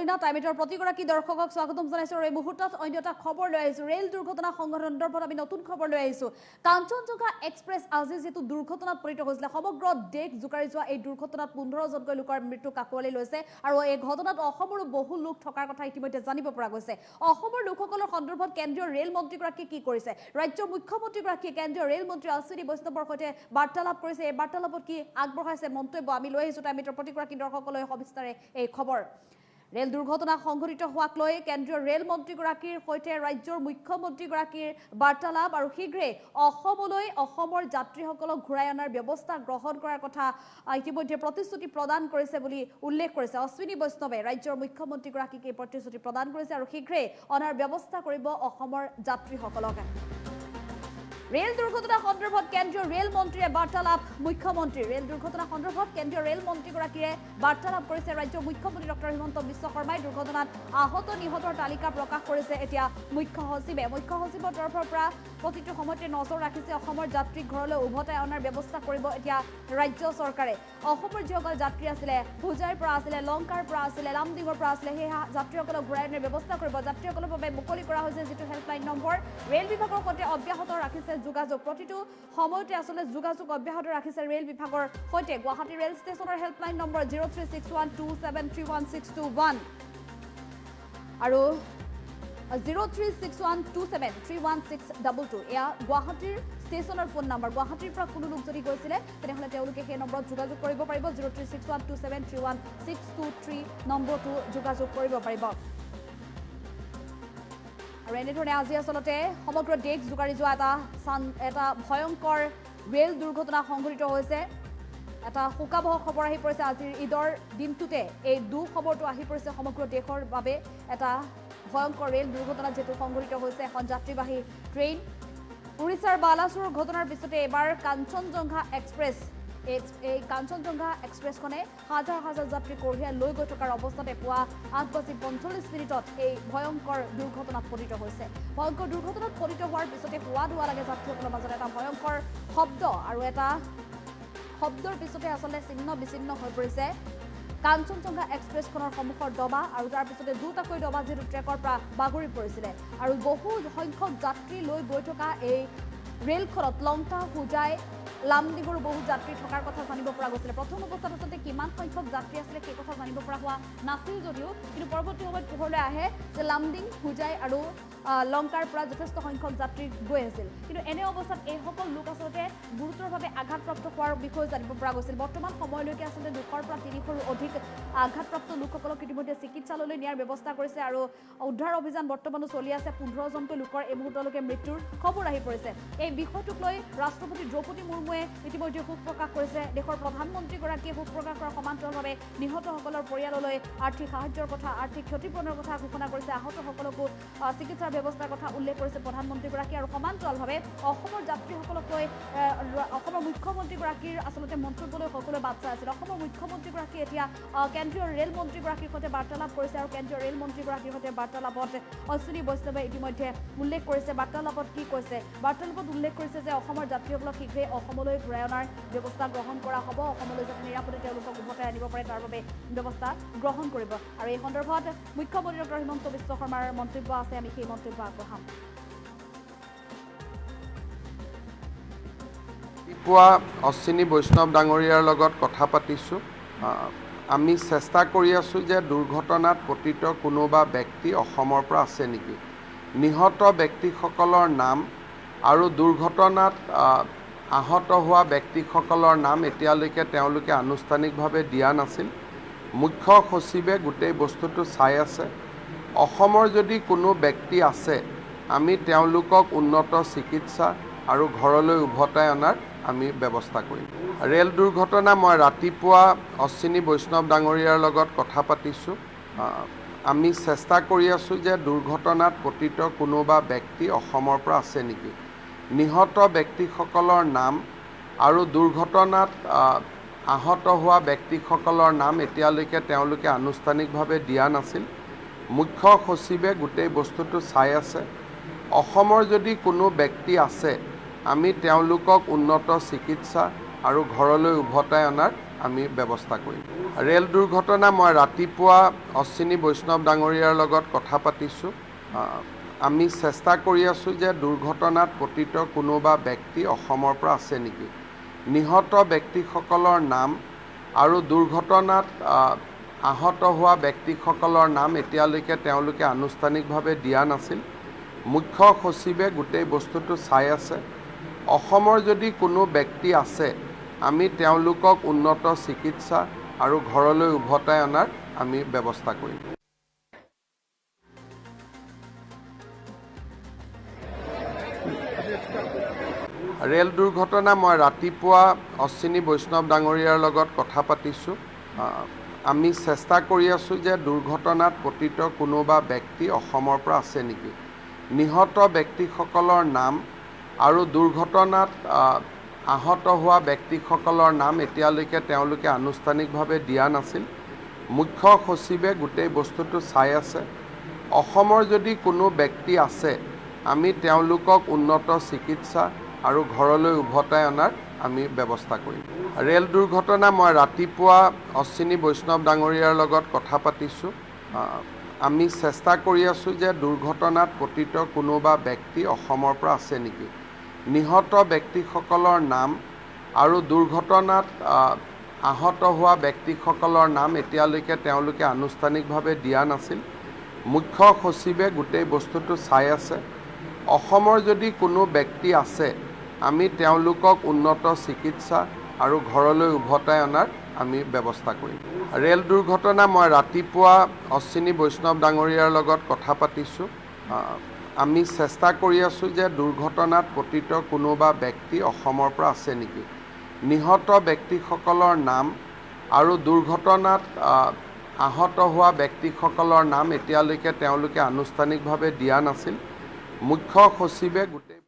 Molina টাইমেটৰ প্ৰতিগৰাকী দৰ্শকক স্বাগতম জনাইছো আৰু এই মুহূৰ্তত অন্য এটা খবৰ লৈ আহিছো ৰেল দুৰ্ঘটনা সংঘটন সন্দৰ্ভত আমি নতুন খবৰ লৈ আহিছো কাঞ্চনজঙ্ঘা এক্সপ্ৰেছ আজি যেটো দুৰ্ঘটনাত পৰিত হৈছিল সমগ্ৰ দেশ জুকাৰি যোৱা এই দুৰ্ঘটনাত 15 জনকৈ লোকৰ মৃত্যু কাকোৱালি লৈছে আৰু এই ঘটনাত অসমৰো বহু লোক থকাৰ কথা ইতিমধ্যে জানিব পৰা গৈছে অসমৰ লোকসকলৰ সন্দৰ্ভত কেন্দ্ৰীয় ৰেল মন্ত্ৰীগৰাকী কি কৰিছে ৰাজ্যৰ মুখ্যমন্ত্ৰীগৰাকীয়ে কেন্দ্ৰীয় ৰেল মন্ত্ৰী অশ্বিনী বৈষ্ণৱৰ সৈতে বাৰ্তালাপ কৰিছে এই বাৰ্তালাপত কি আগবঢ়াইছে মন্তব্য আমি লৈ আহিছো টাইমেটৰ প্ৰতিগৰাকী দৰ্শকলৈ সবিস্তাৰে এই খবৰ ৰেল দুৰ্ঘটনা সংঘটিত হোৱাক লৈ কেন্দ্ৰীয় ৰেল মন্ত্ৰীগৰাকীৰ সৈতে ৰাজ্যৰ মুখ্যমন্ত্ৰীগৰাকীৰ বাৰ্তালাপ আৰু শীঘ্ৰে অসমলৈ অসমৰ যাত্ৰীসকলক ঘূৰাই অনাৰ ব্যৱস্থা গ্ৰহণ কৰাৰ কথা ইতিমধ্যে প্ৰতিশ্ৰুতি প্ৰদান কৰিছে বুলি উল্লেখ কৰিছে অশ্বিনী বৈষ্ণৱে ৰাজ্যৰ মুখ্যমন্ত্ৰীগৰাকীক এই প্ৰতিশ্ৰুতি প্ৰদান কৰিছে আৰু শীঘ্ৰে অনাৰ ব্যৱস্থা কৰিব অসমৰ যাত্ৰীসকলক ৰেল দুৰ্ঘটনা সন্দৰ্ভত কেন্দ্ৰীয় ৰেল মন্ত্ৰীয়ে বাৰ্তালাপ মুখ্যমন্ত্ৰী ৰেল দুৰ্ঘটনা সন্দৰ্ভত কেন্দ্ৰীয় ৰেল মন্ত্ৰীগৰাকীয়ে বাৰ্তালাপ কৰিছে ৰাজ্যৰ মুখ্যমন্ত্ৰী ডক্টৰ হিমন্ত বিশ্ব শৰ্মাই দুৰ্ঘটনাত আহত নিহতৰ তালিকা প্ৰকাশ কৰিছে এতিয়া মুখ্য সচিবৰ তৰফৰ পৰা প্ৰতিটো সময়তে নজৰ ৰাখিছে অসমৰ যাত্ৰীক ঘৰলৈ উভতাই অনাৰ ব্যৱস্থা কৰিব এতিয়া ৰাজ্য চৰকাৰে অসমৰ যিসকল যাত্ৰী আছিলে ভুজাইৰ পৰা আছিলে লংকাৰ পৰা আছিলে লামডিঙৰ পৰা আছিলে সেই যাত্ৰীসকলক ঘূৰাই অনাৰ ব্যৱস্থা কৰিব যাত্ৰীসকলৰ বাবে মুকলি কৰা হৈছে যিটো হেল্পলাইন নম্বৰ ৰেল বিভাগৰ সৈতে অব্যাহত ৰাখিছে যোগাযোগ প্ৰতিটো সময়তে আসলে যোগাযোগ অব্যাহত ৰাখিছে ৰেল বিভাগৰ সৈতে গুৱাহাটী ৰেল ষ্টেচনৰ হেল্পলাইন নম্বৰ 0361273161 আৰু 0361273162 এয়া গুৱাহাটীৰ ষ্টেচনৰ ফোন নম্বৰ গুৱাহাটীৰ পৰা কোনো লোক যদি গৈছিলে তেনেহলে তেওঁলোকে সেই নম্বৰত যোগাযোগ কৰিব পাৰিব 0361273162 নম্বৰটো যোগাযোগ কৰিব পাৰিব আৰু এনেধৰণে আজি আসলতে সমগ্ৰ দেশ জুকাৰি যোৱা এটা ভয়ংকৰ ৰেল দুৰ্ঘটনা সংঘটিত হৈছে এটা শোকাবহ খবৰ আহি পৰিছে আজিৰ ঈদৰ দিনটোতে এই খবৰটো আহি পৰিছে সমগ্ৰ দেশৰ বাবে এটা ভয়ংকৰ ৰেল দুৰ্ঘটনা যেটো সংঘটিত হৈছে এখন যাত্ৰীবাহী ট্ৰেইন উৰিষ্যাৰ বালাসুৰ ঘটনাৰ পিছতে এবাৰ কাঞ্চনজঙ্ঘা এক্সপ্ৰেছ এই কাঞ্চনজঙ্ঘা এক্সপ্ৰেছখনে হাজাৰ হাজাৰ যাত্ৰী কঢ়িয়াই লৈ গৈ থকাৰ অৱস্থাতে পুৱা 8:45 এই ভয়ংকৰ দুৰ্ঘটনাত পতিত হৈছে ভয়ংকৰ দুৰ্ঘটনাত পতিত হোৱাৰ পিছতে পুৱা ধোৱা লাগে যাত্ৰীসকলৰ মাজত এটা ভয়ংকৰ শব্দ আৰু এটা শব্দৰ পিছতে আসলে ছিন্ন বিচ্ছিন্ন হৈ পৰিছে কাঞ্চনজঙ্ঘা এক্সপ্ৰেছখনৰ সন্মুখৰ ডবা আৰু তাৰ পিছতে দুটাকৈ ডবা যেটো ট্ৰেকৰ পৰা বাগৰি পৰিছিলে আৰু বহু সংখ্যক যাত্ৰী লৈ গৈ থকা এই ৰেলখনত লংকা হুজাই লামডিঙৰ বহু যাত্ৰী থকাৰ কথা জানিব পৰা গৈছিল প্ৰথম অৱস্থাত আসলে কিমান সংখ্যক যাত্ৰী আছিল সেই কথা জানিব পৰা হোৱা নাছিল যদিও কিন্তু পৰৱৰ্তী সময়ত পোহৰলৈ আহে যে লামডিং হুজাই আৰু লংকাৰ পৰা যথেষ্ট সংখ্যক যাত্ৰী গৈ আছিল কিন্তু এনে অৱস্থাত এই সকল লোক আসলে গুৰুতৰভাৱে আঘাতপ্ৰাপ্ত হোৱাৰ বিষয়ে জানিব পৰা গৈছিল বৰ্তমান সময়লৈকে আসলে 200 পৰা 300ৰো অধিক আঘাতপ্ৰাপ্ত লোকসকলক ইতিমধ্যে চিকিৎসালয়লৈ নিয়াৰ ব্যৱস্থা কৰিছে আৰু উদ্ধাৰ অভিযান বৰ্তমানো চলি আছে 15 জনকৈ লোকৰ এই মুহূৰ্তলৈকে মৃত্যুৰ খবৰ আহি পৰিছে এই বিষয়টোক লৈ ৰাষ্ট্ৰপতি দ্ৰৌপদী মুৰ্মুৱে ইতিমধ্যে শোক প্ৰকাশ কৰিছে দেশৰ প্ৰধানমন্ত্ৰীগৰাকীয়ে শোক প্ৰকাশ কৰাৰ সমান্তৰালভাৱে নিহতসকলৰ পৰিয়াললৈ আৰ্থিক সাহায্যৰ কথা আৰ্থিক ক্ষতিপূৰণৰ কথা ঘোষণা কৰিছে আহতসকলকো চিকিৎসাৰ ব্যৱস্থাৰ কথা উল্লেখ কৰিছে প্ৰধানমন্ত্ৰীগৰাকীয়ে আৰু সমান্তৰালভাৱে অসমৰ যাত্ৰীসকলক লৈ অসমৰ মুখ্যমন্ত্ৰীগৰাকীৰ আসলতে মন্তব্যলৈ সকলোৱে বাট চাই আছিল অসমৰ মুখ্যমন্ত্ৰীগৰাকী এতিয়া কেন্দ্ৰীয় ৰেল মন্ত্ৰীগৰাকীৰ সৈতে বাৰ্তালাপ কৰিছে আৰু কেন্দ্ৰীয় ৰেল মন্ত্ৰীগৰাকীৰ সৈতে বাৰ্তালাপত অশ্বিনী বৈষ্ণৱে ইতিমধ্যে উল্লেখ কৰিছে বাৰ্তালাপত কি কৈছে বাৰ্তালাপত উল্লেখ কৰিছে যে অসমৰ যাত্ৰীসকলক শীঘ্ৰে অসমলৈ ঘূৰাই অনাৰ ব্যৱস্থা গ্ৰহণ কৰা হ'ব অসমলৈ যাতে নিৰাপদে তেওঁলোকক উভতাই আনিব পাৰে তাৰ বাবে ব্যৱস্থা গ্ৰহণ কৰিব আৰু এই সন্দৰ্ভত মুখ্যমন্ত্ৰী ডক্টৰ হিমন্ত বিশ্ব শৰ্মাৰ মন্তব্য আছে আমি সেই মন্তব্য আগবঢ়াম পুৱা অশ্বিনী বৈষ্ণৱ ডাঙৰীয়াৰ লগত কথা পাতিছোঁ আমি চেষ্টা কৰি আছোঁ যে দুৰ্ঘটনাত পতিত কোনোবা ব্যক্তি অসমৰ পৰা আছে নেকি নিহত ব্যক্তিসকলৰ নাম আৰু দুৰ্ঘটনাত আহত হোৱা ব্যক্তিসকলৰ নাম এতিয়ালৈকে তেওঁলোকে আনুষ্ঠানিকভাৱে দিয়া নাছিল মুখ্য সচিবে গোটেই বস্তুটো চাই আছে অসমৰ যদি কোনো ব্যক্তি আছে আমি তেওঁলোকক উন্নত চিকিৎসা আৰু ঘৰলৈ উভতাই অনাৰ আমি ব্যৱস্থা কৰিম ৰেল দুৰ্ঘটনা মই ৰাতিপুৱা অশ্বিনী বৈষ্ণৱ ডাঙৰীয়াৰ লগত কথা পাতিছোঁ আমি চেষ্টা কৰি আছোঁ যে দুৰ্ঘটনাত পতিত কোনোবা ব্যক্তি অসমৰ পৰা আছে নেকি নিহত ব্যক্তিসকলৰ নাম আৰু দুৰ্ঘটনাত আহত হোৱা ব্যক্তিসকলৰ নাম এতিয়ালৈকে তেওঁলোকে আনুষ্ঠানিকভাৱে দিয়া নাছিল মুখ্য সচিবে গোটেই বস্তুটো চাই আছে অসমৰ যদি কোনো ব্যক্তি আছে আমি তেওঁলোকক উন্নত চিকিৎসা আৰু ঘৰলৈ উভতাই অনাৰ আমি ব্যৱস্থা কৰিম। ৰেল দুৰ্ঘটনা মই ৰাতিপুৱা অশ্বিনী বৈষ্ণৱ ডাঙৰীয়াৰ লগত কথা পাতিছোঁ। আমি চেষ্টা কৰি আছোঁ যে দুৰ্ঘটনাত পতিত কোনোবা ব্যক্তি অসমৰ পৰা আছে নেকি। নিহত ব্যক্তিসকলৰ নাম আৰু দুৰ্ঘটনাত আহত হোৱা ব্যক্তিসকলৰ নাম এতিয়ালৈকে তেওঁলোকে আনুষ্ঠানিকভাৱে দিয়া নাছিল। মুখ্য সচিবে গোটেই বস্তুটো চাই আছে। অসমৰ যদি কোনো ব্যক্তি আছে, আমি তেওঁলোকক উন্নত চিকিৎসা আৰু ঘৰলৈ উভতাই অনাৰ আমি ব্যৱস্থা কৰিম। ৰেল দুৰ্ঘটনা মই ৰাতিপুৱা অশ্বিনী বৈষ্ণৱ ডাঙৰীয়াৰ লগত কথা পাতিছোঁ। আমি চেষ্টা কৰি আছোঁ যে দুৰ্ঘটনাত পতিত কোনোবা ব্যক্তি অসমৰ পৰা আছে নেকি। নিহত ব্যক্তিসকলৰ নাম আৰু দুৰ্ঘটনাত আহত হোৱা ব্যক্তিসকলৰ নাম এতিয়ালৈকে তেওঁলোকে আনুষ্ঠানিকভাৱে দিয়া নাছিল। মুখ্য সচিবে গোটেই বস্তুটো চাই আছে। অসমৰ যদি কোনো ব্যক্তি আছে, আমি তেওঁলোকক উন্নত চিকিৎসা আৰু ঘৰলৈ উভতাই অনাৰ আমি ব্যৱস্থা কৰিম। ৰেল দুৰ্ঘটনা মই ৰাতিপুৱা অশ্বিনী বৈষ্ণৱ ডাঙৰীয়াৰ লগত কথা পাতিছোঁ। আমি চেষ্টা কৰি আছোঁ যে দুৰ্ঘটনাত পতিত কোনোবা ব্যক্তি অসমৰ পৰা আছে নেকি। নিহত ব্যক্তিসকলৰ নাম আৰু দুৰ্ঘটনাত আহত হোৱা ব্যক্তিসকলৰ নাম এতিয়ালৈকে তেওঁলোকে আনুষ্ঠানিকভাৱে দিয়া নাছিল। মুখ্য সচিবে গোটেই বস্তুটো চাই আছে। অসমৰ যদি কোনো ব্যক্তি আছে, আমি তেওঁলোকক উন্নত চিকিৎসা আৰু ঘৰলৈ উভতাই অনাৰ আমি ব্যৱস্থা কৰিম। ৰেল দুৰ্ঘটনা মই ৰাতিপুৱা অশ্বিনী বৈষ্ণৱ ডাঙৰীয়াৰ লগত কথা পাতিছোঁ। আমি চেষ্টা কৰি আছোঁ যে দুৰ্ঘটনাত পতিত কোনোবা ব্যক্তি অসমৰ পৰা আছে নেকি। নিহত ব্যক্তিসকলৰ নাম আৰু দুৰ্ঘটনাত আহত হোৱা ব্যক্তিসকলৰ নাম এতিয়ালৈকে তেওঁলোকে আনুষ্ঠানিকভাৱে দিয়া নাছিল। মুখ্য সচিবে গোটেই